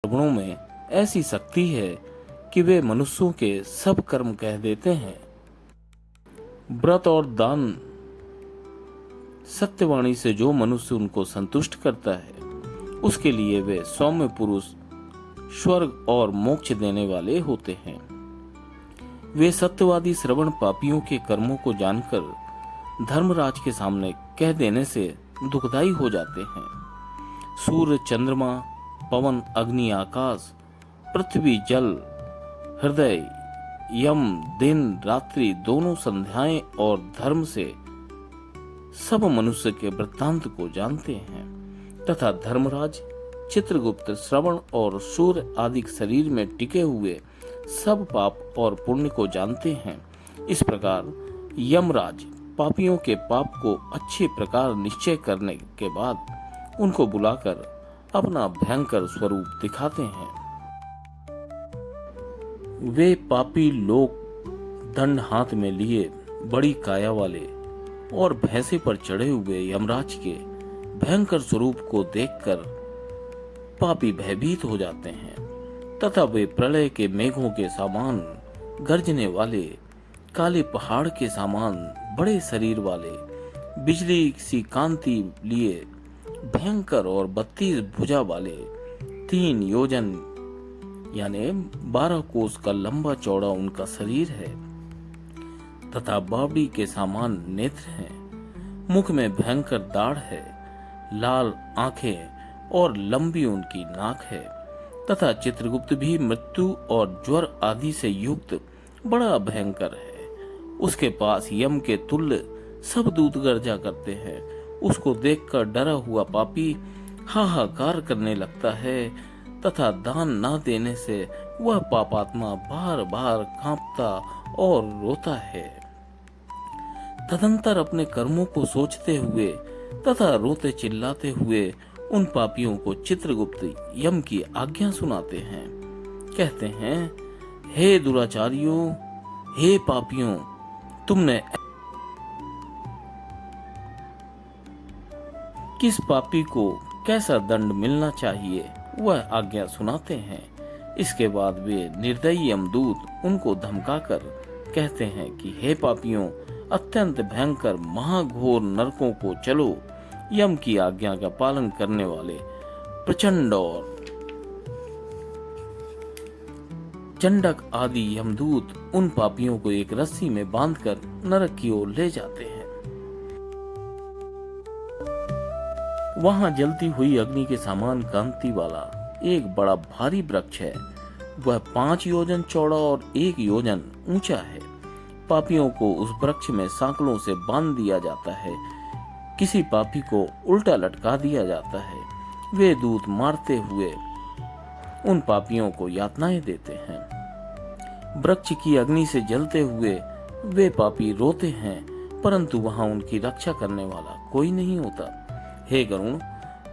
श्रवणों में ऐसी शक्ति है कि वे मनुष्यों के सब कर्म कह देते हैं। व्रत और दान सत्यवाणी से जो मनुष्य उनको संतुष्ट करता है, उसके लिए वे सौम्य पुरुष स्वर्ग और मोक्ष देने वाले होते हैं। वे सत्यवादी श्रवण पापियों के कर्मों को जानकर धर्मराज के सामने कह देने से दुखदाई हो जाते हैं। सूर्य, चंद्रमा, पवन, अग्नि, आकाश, पृथ्वी, जल, हृदय, यम, दिन रात्रि दोनों संध्याएं और धर्म से सब मनुष्य के वृत्तांत को जानते हैं तथा धर्मराज, चित्रगुप्त, श्रवण और सूर्य आदि शरीर में टिके हुए सब पाप और पुण्य को जानते हैं। इस प्रकार यमराज पापियों के पाप को अच्छे प्रकार निश्चय करने के बाद उनको बुलाकर अपना भयंकर स्वरूप दिखाते हैं। वे पापी लोग दंड हाथ में लिए बड़ी काया वाले और भैंसे पर चढ़े हुए यमराज के भयंकर स्वरूप को देखकर पापी भयभीत हो जाते हैं तथा वे प्रलय के मेघों के समान गर्जने वाले, काले पहाड़ के समान बड़े शरीर वाले, बिजली सी कांति लिए भयंकर और 32 भुजा वाले, 3 योजन यानी 12 कोस का लंबा चौड़ा उनका शरीर है तथा बावड़ी के समान नेत्र हैं। मुख में भयंकर दाढ़ है, लाल आंखें और लंबी उनकी नाक है तथा चित्रगुप्त भी मृत्यु और ज्वर आदि से युक्त बड़ा भयंकर है। उसके पास यम के तुल्य सब दूत गर्जा करते हैं। उसको देखकर डरा हुआ पापी हाहाकार करने लगता है तथा दान न देने से वह पापात्मा बार बार कांपता और रोता है। तदंतर अपने कर्मों को सोचते हुए तथा रोते चिल्लाते हुए उन पापियों को चित्रगुप्त यम की आज्ञा सुनाते हैं। कहते हैं, हे दुराचारियों, हे पापियों, तुमने किस पापी को कैसा दंड मिलना चाहिए वह आज्ञा सुनाते हैं। इसके बाद वे निर्दयी यमदूत उनको धमकाकर कहते हैं कि हे पापियों, अत्यंत भयंकर महाघोर नरकों को चलो। यम की आज्ञा का पालन करने वाले प्रचंड और चंडक आदि यमदूत उन पापियों को एक रस्सी में बांधकर नरक की ओर ले जाते हैं। वहां जलती हुई अग्नि के समान कांति वाला एक बड़ा भारी वृक्ष है। वह 5 योजन चौड़ा और 1 योजन ऊंचा है। पापियों को उस वृक्ष में सांकलों से बांध दिया जाता है। किसी पापी को उल्टा लटका दिया जाता है। वे दूत मारते हुए उन पापियों को यातनाएं देते हैं। वृक्ष की अग्नि से जलते हुए वे पापी रोते हैं, परंतु वहां उनकी रक्षा करने वाला कोई नहीं होता। हे गरुण,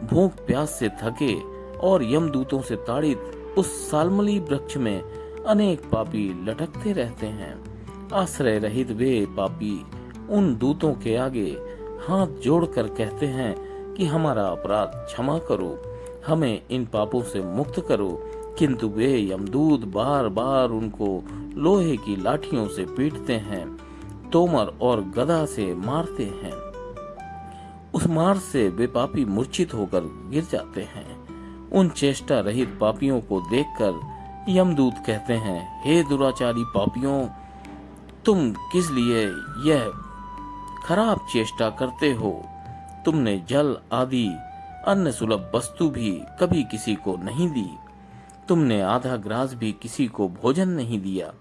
भूख प्यास से थके और यमदूतों से ताड़ित उस सालमली वृक्ष में अनेक पापी लटकते रहते हैं। आश्रय रहित वे पापी उन दूतों के आगे हाथ जोड़कर कहते हैं कि हमारा अपराध क्षमा करो, हमें इन पापों से मुक्त करो, किंतु वे यमदूत बार बार उनको लोहे की लाठियों से पीटते हैं, तोमर और गदा से मारते हैं। उस मार से वे पापी मूर्छित होकर गिर जाते हैं। उन चेष्टा रहित पापियों को देखकर यमदूत कहते हैं, हे दुराचारी पापियों, तुम किस लिए यह खराब चेष्टा करते हो? तुमने जल आदि अन्य सुलभ वस्तु भी कभी किसी को नहीं दी। तुमने आधा ग्रास भी किसी को भोजन नहीं दिया।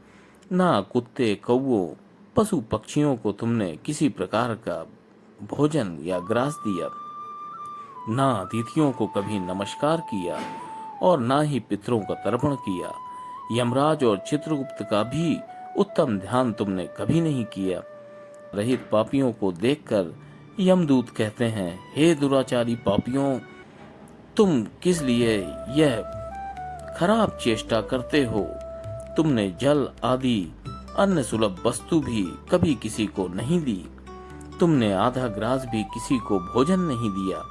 ना कुत्ते, कौवों, पशु पक्षियों को तुमने किसी प्रकार का भोजन या ग्रास दिया। ना अतिथियों को कभी नमस्कार किया और ना ही पितरों का तर्पण किया। यमराज और चित्रगुप्त का भी उत्तम ध्यान तुमने कभी नहीं किया। रहित पापियों को देखकर यमदूत कहते हैं, हे दुराचारी पापियों, तुम किस लिए यह खराब चेष्टा करते हो? तुमने जल आदि अन्य सुलभ वस्तु भी कभी किसी को नहीं दी। तुमने आधा ग्रास भी किसी को भोजन नहीं दिया।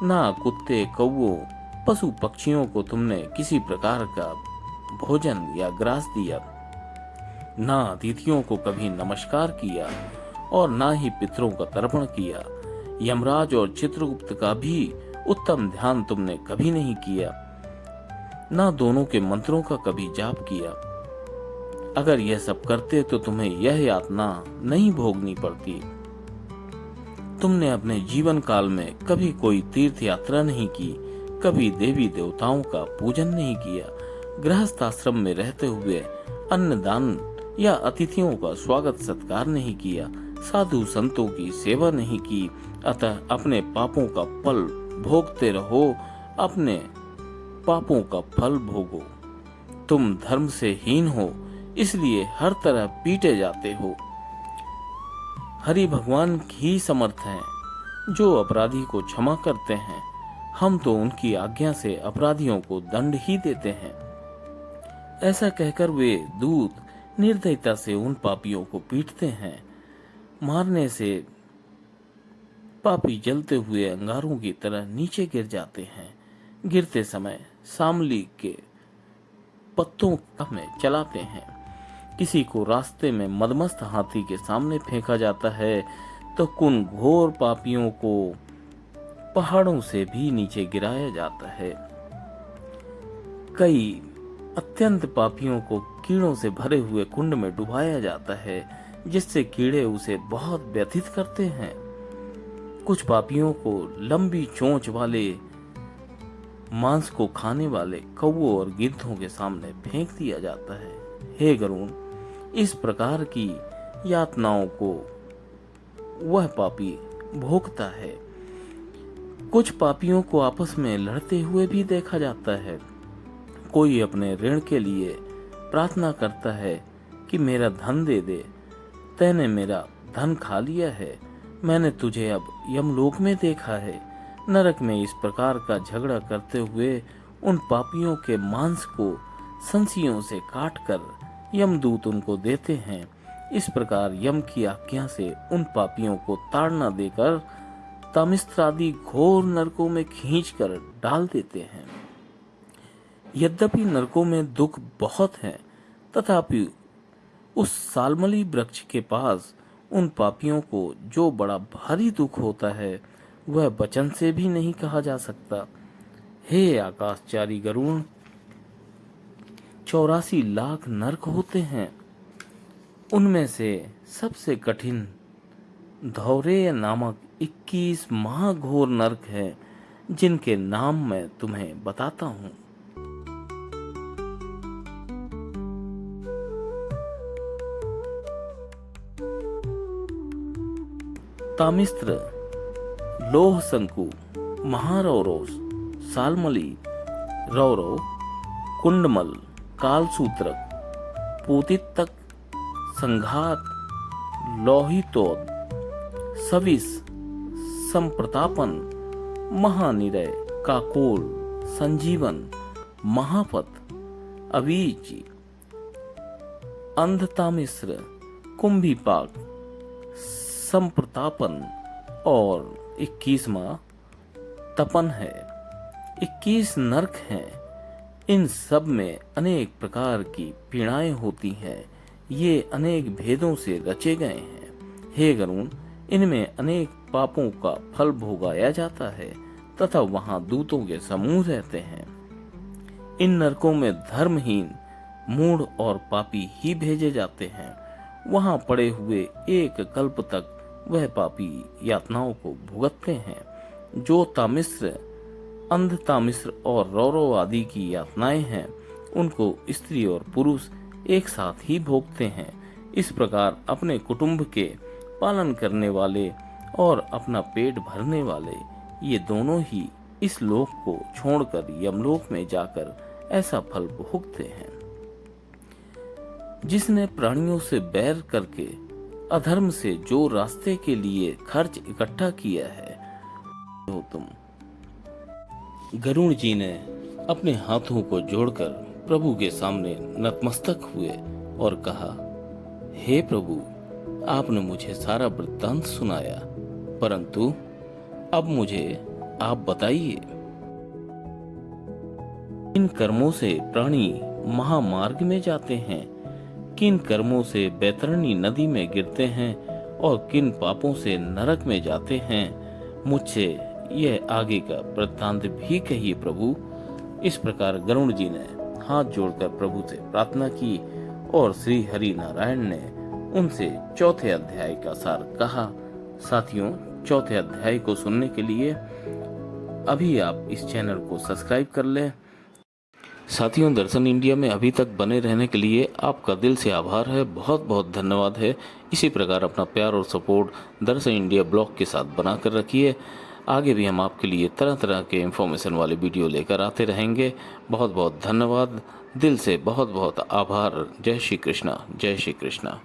ना कुत्ते, कौवों, पशु पक्षियों को तुमने किसी प्रकार का भोजन या ग्रास दिया, ना अतिथियों को कभी नमस्कार किया और ना ही पितरों का तर्पण किया। यमराज और चित्रगुप्त का भी उत्तम ध्यान तुमने कभी नहीं किया, ना दोनों के मंत्रों का कभी जाप किया। अगर यह सब करते तो तुम्हें यह यातना नहीं भोगनी पड़ती। तुमने अपने जीवन काल में कभी कोई तीर्थ यात्रा नहीं की, कभी देवी देवताओं का पूजन नहीं किया, गृहस्थ आश्रम में रहते हुए अन्नदान या अतिथियों का स्वागत सत्कार नहीं किया, साधु संतों की सेवा नहीं की। अतः अपने पापों का फल भोगते रहो, अपने पापों का फल भोगो। तुम धर्म से हीन हो, इसलिए हर तरह पीटे जाते हो। हरि भगवान ही समर्थ हैं जो अपराधी को क्षमा करते हैं। हम तो उनकी आज्ञा से अपराधियों को दंड ही देते हैं। ऐसा कहकर वे दूत निर्दयता से उन पापियों को पीटते हैं। मारने से पापी जलते हुए अंगारों की तरह नीचे गिर जाते हैं। गिरते समय सामली के पत्तों में चलाते हैं। किसी को रास्ते में मदमस्त हाथी के सामने फेंका जाता है तो कुन घोर पापियों को पहाड़ों से भी नीचे गिराया जाता है। कई अत्यंत पापियों को कीड़ों से भरे हुए कुंड में डुबाया जाता है, जिससे कीड़े उसे बहुत व्यथित करते हैं। कुछ पापियों को लंबी चोंच वाले मांस को खाने वाले कौवों और गिद्धों के सामने फेंक दिया जाता है। हे गरुण, इस प्रकार की यातनाओं को वह पापी भोगता है। कुछ पापियों को आपस में लड़ते हुए भी देखा जाता है। कोई अपने ऋण के लिए प्रार्थना करता है कि मेरा धन दे दे, तैने मेरा धन खा लिया है, मैंने तुझे अब यमलोक में देखा है। नरक में इस प्रकार का झगड़ा करते हुए उन पापियों के मांस को संसियों से काटकर यमदूत उनको देते हैं। इस प्रकार यम की आज्ञा से उन पापियों को ताड़ना देकर तामिस्त्र आदि घोर नरकों में खींचकर डाल देते हैं। यद्यपि नरकों में दुख बहुत है, तथापि उस सालमली वृक्ष के पास उन पापियों को जो बड़ा भारी दुख होता है, वह वचन से भी नहीं कहा जा सकता। हे आकाशचारी गरुण, 84 लाख नरक होते हैं। उनमें से सबसे कठिन धौरेय नामक 21 महाघोर नरक है, जिनके नाम मैं तुम्हें बताता हूँ। तामिस्त्र, लोह संकु, महारौरव, सालमली, रौरव, कुंडमल, कालसूत्रक, पूतितक, संघात, लोहितोद, सविस, संप्रतापन, महानिरय, काकोल, संजीवन, महापत, अवीची, अंधतामिश्र, कुंभीपाक, संप्रतापन और 21वां तपन है। 21 नरक हैं। इन सब में अनेक प्रकार की पीड़ाएं होती हैं। ये अनेक भेदों से रचे गए हैं। हे गरुण, इनमें अनेक पापों का फल भोगाया जाता है तथा वहां दूतों के समूह रहते हैं। इन नरकों में धर्महीन, मूढ़ और पापी ही भेजे जाते हैं। वहां पड़े हुए एक कल्प तक वह पापी यातनाओं को भुगतते हैं। जो तामिस्र, अंध तामिस्र और रौरव आदि की यातनाएं हैं, उनको स्त्री और पुरुष एक साथ ही भोगते हैं। इस प्रकार अपने कुटुंब के पालन करने वाले और अपना पेट भरने वाले, ये दोनों ही इस लोक को छोड़कर यमलोक में जाकर ऐसा फल भोगते हैं। जिसने प्राणियों से बैर करके अधर्म से जो रास्ते के लिए खर्च इकट्ठा किया है, हो तुम। गरुड़ जी ने अपने हाथों को जोड़कर प्रभु के सामने नतमस्तक हुए और कहा, हे प्रभु, आपने मुझे सारा वृत्तांत सुनाया, परंतु अब मुझे आप बताइए। इन कर्मों से प्राणी महामार्ग में जाते हैं, किन कर्मों से बैतरणी नदी में गिरते हैं और किन पापों से नरक में जाते हैं, मुझसे यह आगे का वृत्तांत भी कहिए प्रभु। इस प्रकार गरुड़ जी ने हाथ जोड़कर प्रभु से प्रार्थना की और श्री हरि नारायण ने उनसे चौथे अध्याय का सार कहा। साथियों, चौथे अध्याय को सुनने के लिए अभी आप इस चैनल को सब्सक्राइब कर लें। साथियों, दर्शन इंडिया में अभी तक बने रहने के लिए आपका दिल से आभार है, बहुत बहुत धन्यवाद है। इसी प्रकार अपना प्यार और सपोर्ट दर्शन इंडिया ब्लॉग के साथ बनाकर रखिए। आगे भी हम आपके लिए तरह तरह के इंफॉर्मेशन वाले वीडियो लेकर आते रहेंगे। बहुत बहुत धन्यवाद, दिल से बहुत बहुत आभार। जय श्री कृष्णा, जय श्री कृष्णा।